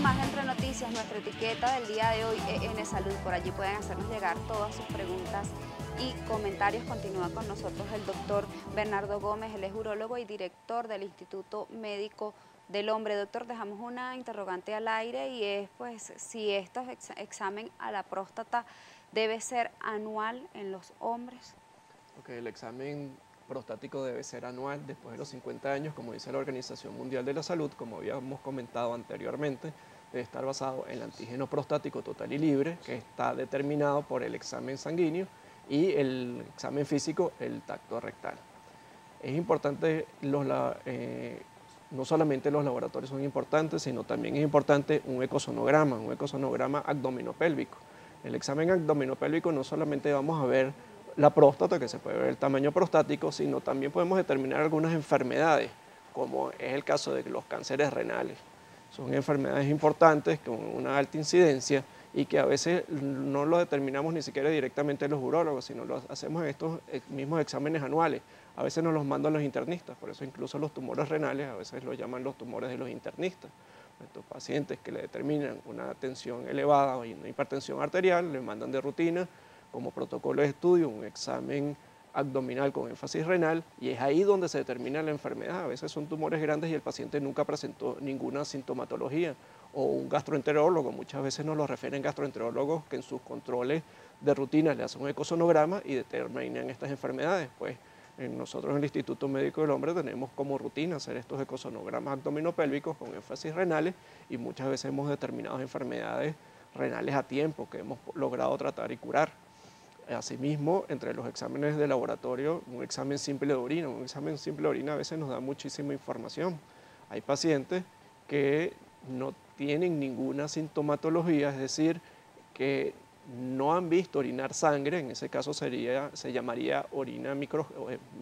más de Entre Noticias. Nuestra etiqueta del día de hoy es EN Salud. Por allí pueden hacernos llegar todas sus preguntas y comentarios. Continúa con nosotros el doctor Bernardo Gómez, él es urólogo y director del Instituto Médico del Hombre. Doctor, dejamos una interrogante al aire y es pues si estos examen a la próstata debe ser anual en los hombres. Okay, el examen prostático debe ser anual después de los 50 años, como dice la Organización Mundial de la Salud, como habíamos comentado anteriormente, debe estar basado en el antígeno prostático total y libre, que está determinado por el examen sanguíneo y el examen físico, el tacto rectal. Es importante, no solamente los laboratorios son importantes, sino también es importante un ecosonograma abdominopélvico. El examen abdominopélvico no solamente vamos a ver la próstata, que se puede ver el tamaño prostático, sino también podemos determinar algunas enfermedades, como es el caso de los cánceres renales. Son enfermedades importantes con una alta incidencia y que a veces no lo determinamos ni siquiera directamente los urólogos, sino lo hacemos en estos mismos exámenes anuales. A veces nos los mandan los internistas, por eso incluso los tumores renales a veces los llaman los tumores de los internistas. Estos pacientes que le determinan una tensión elevada y una hipertensión arterial, le mandan de rutina como protocolo de estudio un examen abdominal con énfasis renal y es ahí donde se determina la enfermedad. A veces son tumores grandes y el paciente nunca presentó ninguna sintomatología, o un gastroenterólogo, muchas veces nos lo refieren gastroenterólogos que en sus controles de rutina le hacen un ecosonograma y determinan estas enfermedades. Pues nosotros en el Instituto Médico del Hombre tenemos como rutina hacer estos ecosonogramas abdominopélvicos con énfasis renales y muchas veces hemos determinado enfermedades renales a tiempo que hemos logrado tratar y curar. Asimismo, entre los exámenes de laboratorio, un examen simple de orina. Un examen simple de orina a veces nos da muchísima información. Hay pacientes que no tienen ninguna sintomatología, es decir, que no han visto orinar sangre, en ese caso se llamaría orina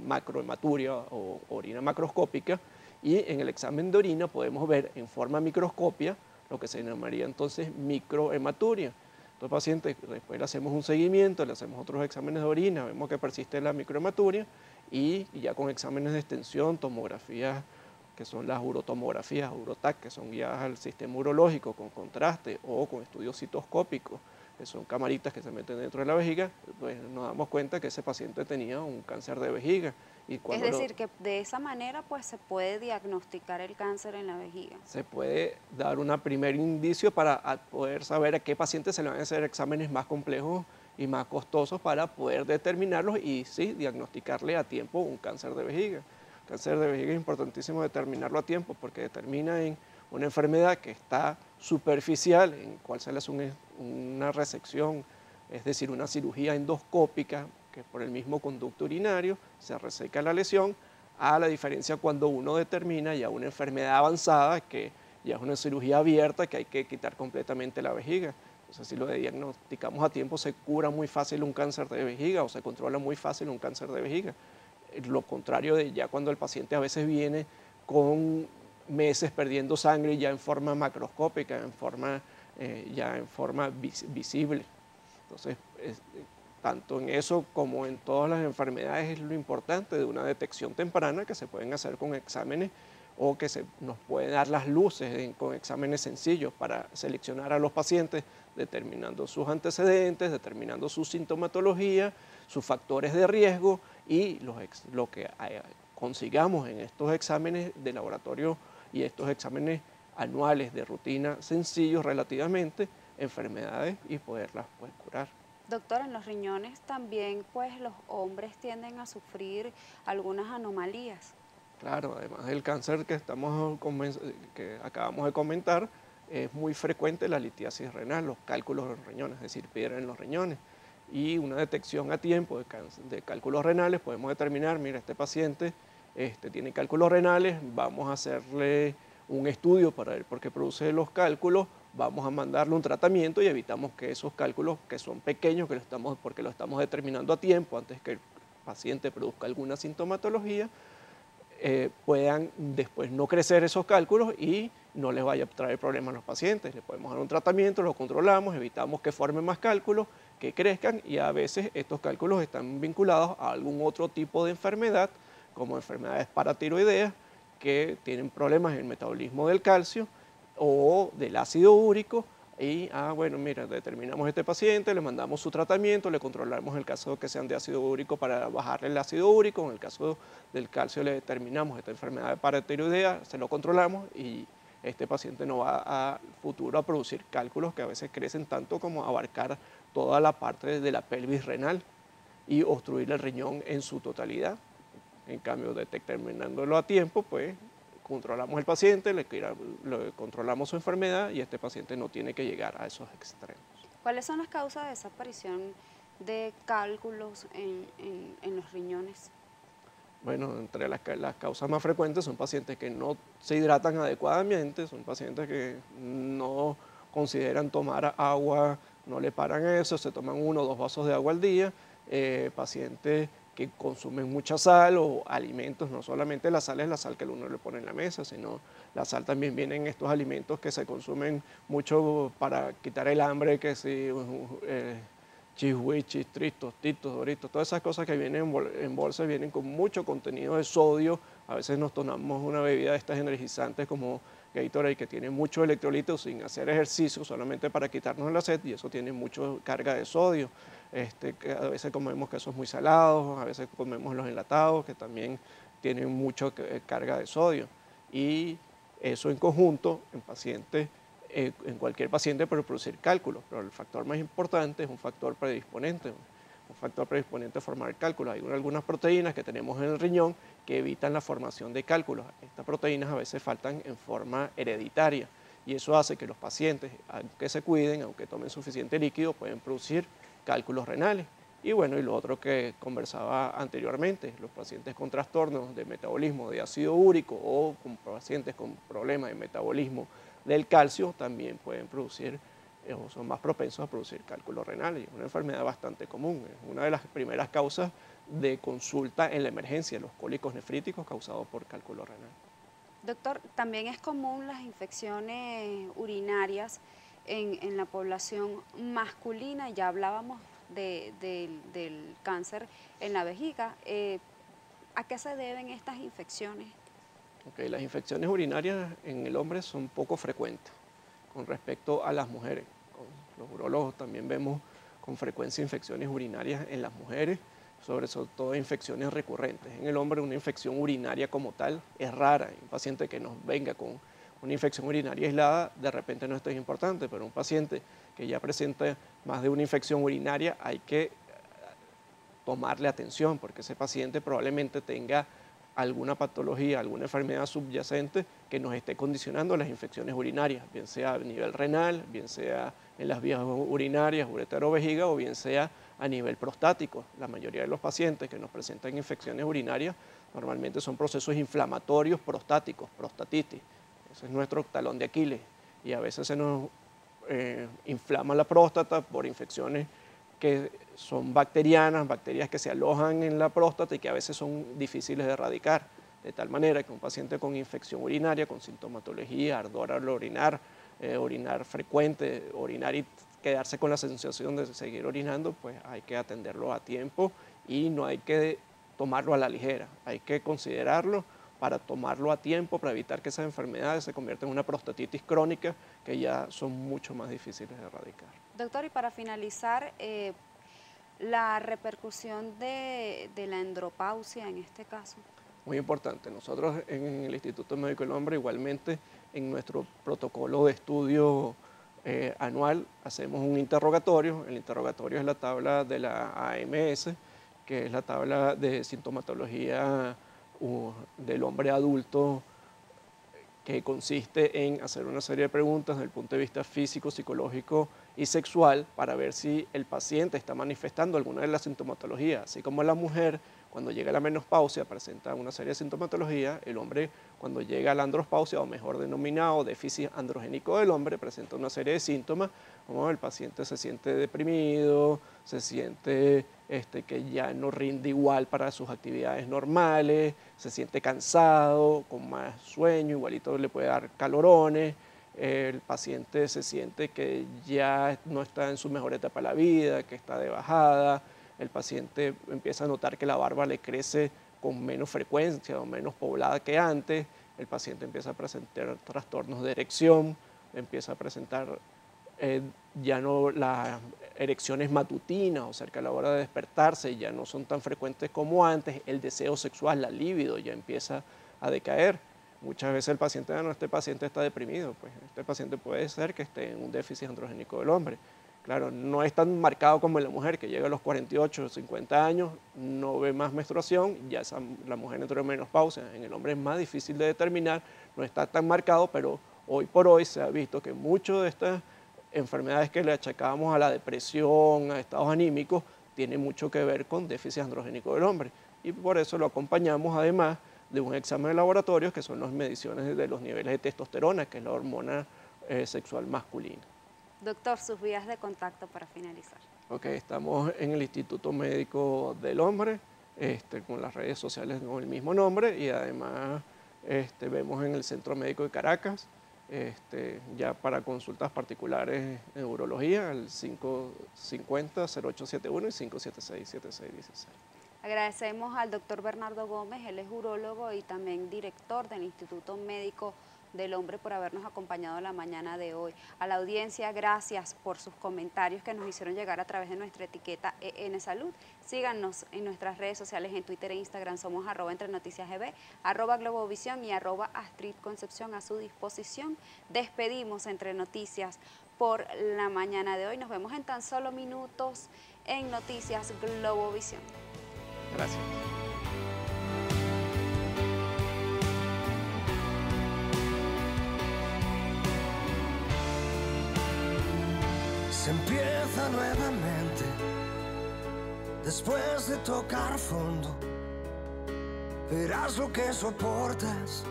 macrohematuria o orina macroscópica, y en el examen de orina podemos ver en forma microscopia lo que se llamaría entonces microhematuria. Entonces, paciente, después le hacemos un seguimiento, le hacemos otros exámenes de orina, vemos que persiste la microhematuria y ya con exámenes de extensión, tomografías, que son las urotomografías, urotac, que son guiadas al sistema urológico con contraste o con estudios citoscópicos, que son camaritas que se meten dentro de la vejiga, pues nos damos cuenta que ese paciente tenía un cáncer de vejiga. Y Es decir, que de esa manera pues se puede diagnosticar el cáncer en la vejiga. Se puede dar un primer indicio para poder saber a qué pacientes se le van a hacer exámenes más complejos y más costosos para poder determinarlos y sí, diagnosticarle a tiempo un cáncer de vejiga. Cáncer de vejiga es importantísimo determinarlo a tiempo porque determina en una enfermedad que está superficial, en cual se le hace una resección, es decir, una cirugía endoscópica, que por el mismo conducto urinario se reseca la lesión, a la diferencia cuando uno determina ya una enfermedad avanzada, que ya es una cirugía abierta, que hay que quitar completamente la vejiga. Entonces, si lo diagnosticamos a tiempo, se cura muy fácil un cáncer de vejiga o se controla muy fácil un cáncer de vejiga. Lo contrario de ya cuando el paciente a veces viene con meses perdiendo sangre ya en forma macroscópica, ya en forma visible. Entonces, tanto en eso como en todas las enfermedades es lo importante de una detección temprana que se pueden hacer con exámenes o que nos puede dar las luces con exámenes sencillos para seleccionar a los pacientes, determinando sus antecedentes, determinando su sintomatología, sus factores de riesgo y lo que consigamos en estos exámenes de laboratorio y estos exámenes anuales de rutina sencillos relativamente, enfermedades y poderlas curar. Doctor, en los riñones también pues los hombres tienden a sufrir algunas anomalías. Claro, además del cáncer que acabamos de comentar, es muy frecuente la litiasis renal, los cálculos en los riñones, es decir, piedra en los riñones. Y una detección a tiempo de cálculos renales, podemos determinar, mira, este paciente tiene cálculos renales, vamos a hacerle un estudio para ver por qué produce los cálculos, vamos a mandarle un tratamiento y evitamos que esos cálculos, que son pequeños, porque lo estamos determinando a tiempo, antes que el paciente produzca alguna sintomatología, puedan después no crecer esos cálculos y no les vaya a traer problemas a los pacientes. Le podemos dar un tratamiento, lo controlamos, evitamos que formen más cálculos, que crezcan y a veces estos cálculos están vinculados a algún otro tipo de enfermedad, como enfermedades paratiroideas, que tienen problemas en el metabolismo del calcio o del ácido úrico. Y, bueno, mira, determinamos este paciente, le mandamos su tratamiento, le controlamos el caso que sean de ácido úrico para bajarle el ácido úrico, en el caso del calcio le determinamos esta enfermedad de paratiroidea, se lo controlamos y este paciente no va a futuro a producir cálculos que a veces crecen tanto como abarcar toda la parte de la pelvis renal y obstruir el riñón en su totalidad. En cambio, determinándolo a tiempo, pues controlamos el paciente, le controlamos su enfermedad y este paciente no tiene que llegar a esos extremos. ¿Cuáles son las causas de esa aparición de cálculos en los riñones? Bueno, entre las causas más frecuentes son pacientes que no se hidratan adecuadamente, son pacientes que no consideran tomar agua, no le paran eso, se toman 1 o 2 vasos de agua al día, pacientes que consumen mucha sal o alimentos, no solamente la sal es la sal que uno le pone en la mesa, sino la sal también viene en estos alimentos que se consumen mucho para quitar el hambre, que si chihuichis, tristos, tostitos, doritos, todas esas cosas que vienen en bolsa vienen con mucho contenido de sodio. A veces nos tomamos una bebida de estas energizantes como Gatorade que tiene mucho electrolito sin hacer ejercicio, solamente para quitarnos la sed y eso tiene mucha carga de sodio. Que a veces comemos quesos muy salados, a veces comemos los enlatados que también tienen mucha carga de sodio. Y eso en conjunto en pacientes en cualquier paciente puede producir cálculos, pero el factor más importante es un factor predisponente. Un factor predisponente a formar cálculos. Hay algunas proteínas que tenemos en el riñón que evitan la formación de cálculos. Estas proteínas a veces faltan en forma hereditaria y eso hace que los pacientes, aunque se cuiden, aunque tomen suficiente líquido, pueden producir cálculos renales. Y bueno, y lo otro que conversaba anteriormente, los pacientes con trastornos de metabolismo de ácido úrico o con pacientes con problemas de metabolismo del calcio también pueden producir o son más propensos a producir cálculos renales. Es una enfermedad bastante común, es una de las primeras causas de consulta en la emergencia, los cólicos nefríticos causados por cálculo renal. Doctor, también es común las infecciones urinarias en la población masculina, ya hablábamos del cáncer en la vejiga. ¿A qué se deben estas infecciones? Okay, las infecciones urinarias en el hombre son poco frecuentes con respecto a las mujeres. Con los urólogos también vemos con frecuencia infecciones urinarias en las mujeres, sobre todo infecciones recurrentes. En el hombre una infección urinaria como tal es rara. Un paciente que nos venga con una infección urinaria aislada, de repente no esto es importante, pero un paciente que ya presenta más de una infección urinaria hay que tomarle atención porque ese paciente probablemente tenga alguna patología, alguna enfermedad subyacente que nos esté condicionando las infecciones urinarias, bien sea a nivel renal, bien sea en las vías urinarias, ureter o vejiga, o bien sea a nivel prostático. La mayoría de los pacientes que nos presentan infecciones urinarias normalmente son procesos inflamatorios prostáticos, prostatitis. Ese es nuestro talón de Aquiles y a veces se nos inflama la próstata por infecciones que son bacterianas, bacterias que se alojan en la próstata y que a veces son difíciles de erradicar. De tal manera que un paciente con infección urinaria, con sintomatología, ardor al orinar, orinar frecuente, orinar y quedarse con la sensación de seguir orinando, pues hay que atenderlo a tiempo y no hay que tomarlo a la ligera. Hay que considerarlo para tomarlo a tiempo, para evitar que esas enfermedades se conviertan en una prostatitis crónica que ya son mucho más difíciles de erradicar. Doctor, y para finalizar, la repercusión de la andropausia en este caso. Muy importante. Nosotros en el Instituto Médico del Hombre, igualmente en nuestro protocolo de estudio anual, hacemos un interrogatorio. El interrogatorio es la tabla de la AMS, que es la tabla de sintomatología del hombre adulto, que consiste en hacer una serie de preguntas desde el punto de vista físico, psicológico y sexual para ver si el paciente está manifestando alguna de las sintomatologías. Así como la mujer, cuando llega a la menopausia, presenta una serie de sintomatologías, el hombre, cuando llega a la andropausia, o mejor denominado déficit androgénico del hombre, presenta una serie de síntomas, como el paciente se siente deprimido, se siente que ya no rinde igual para sus actividades normales, se siente cansado, con más sueño, igualito le puede dar calorones, el paciente se siente que ya no está en su mejor etapa de la vida, que está de bajada, el paciente empieza a notar que la barba le crece con menos frecuencia o menos poblada que antes, el paciente empieza a presentar trastornos de erección, empieza a presentar ya no las erecciones matutinas o cerca a la hora de despertarse, ya no son tan frecuentes como antes, el deseo sexual, la libido ya empieza a decaer. Muchas veces el paciente, no, este paciente está deprimido, pues este paciente puede ser que esté en un déficit androgénico del hombre. Claro, no es tan marcado como en la mujer, que llega a los 48 o 50 años, no ve más menstruación, ya la mujer entró en menopausia. En el hombre es más difícil de determinar, no está tan marcado, pero hoy por hoy se ha visto que muchas de estas enfermedades que le achacábamos a la depresión, a estados anímicos, tienen mucho que ver con déficit androgénico del hombre. Y por eso lo acompañamos además de un examen de laboratorio, que son las mediciones de los niveles de testosterona, que es la hormona sexual masculina. Doctor, sus vías de contacto para finalizar. Ok, estamos en el Instituto Médico del Hombre, con las redes sociales con el mismo nombre, y además vemos en el Centro Médico de Caracas, ya para consultas particulares en urología, el 550-0871 y 576-7616. Agradecemos al doctor Bernardo Gómez, él es urólogo y también director del Instituto Médico del Hombre, por habernos acompañado la mañana de hoy. A la audiencia, gracias por sus comentarios que nos hicieron llegar a través de nuestra etiqueta EN Salud. Síganos en nuestras redes sociales, en Twitter e Instagram, somos @entrenoticiasgb, @globovisión y @Astrid Concepción a su disposición. Despedimos Entre Noticias por la mañana de hoy. Nos vemos en tan solo minutos en Noticias Globovisión. Gracias. Se empieza nuevamente después de tocar fondo. Verás lo que soportas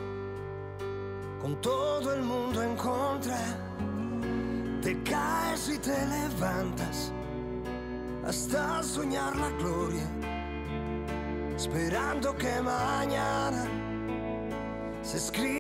con todo el mundo en contra. Te caes y te levantas hasta soñar la gloria, esperando que mañana se escriba.